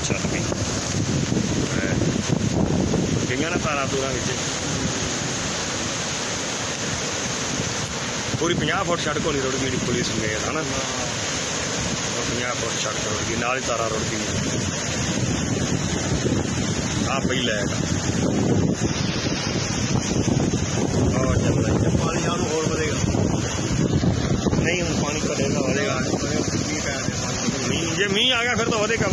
ਚੱਲ ਪਈ ਗਈਆਂ ਨਾ ਤਾਰਾਂ ਤੂਰਾਂ ਵਿੱਚ ਪੂਰੀ 50 ਫੁੱਟ ਸੜਕ ਹੋਣੀ ਰੁੜ ਗਈ ਜਿਹੜੀ ਪੁਲਿਸ ਨੂੰ ਗਏ ਹੈ ਨਾ 50 ਫੁੱਟ ਸੜਕ ਰੁੜ ਗਈ ਨਾਲ ਹੀ ਤਾਰਾਂ ਰੁੜ ਗਈ ਆ ਪਹਿਲਾਂ ਹੈਗਾ ਪਾਣੀ ਸਾਨੂੰ ਹੋਰ ਵਧੇਗਾ ਨਹੀਂ ਹੁਣ ਪਾਣੀ ਘਟੇਗਾ ਵਧੇਗਾ ਜੇ ਮੀਂਹ ਆ ਗਿਆ ਫਿਰ ਤਾਂ ਵਧੇਗਾ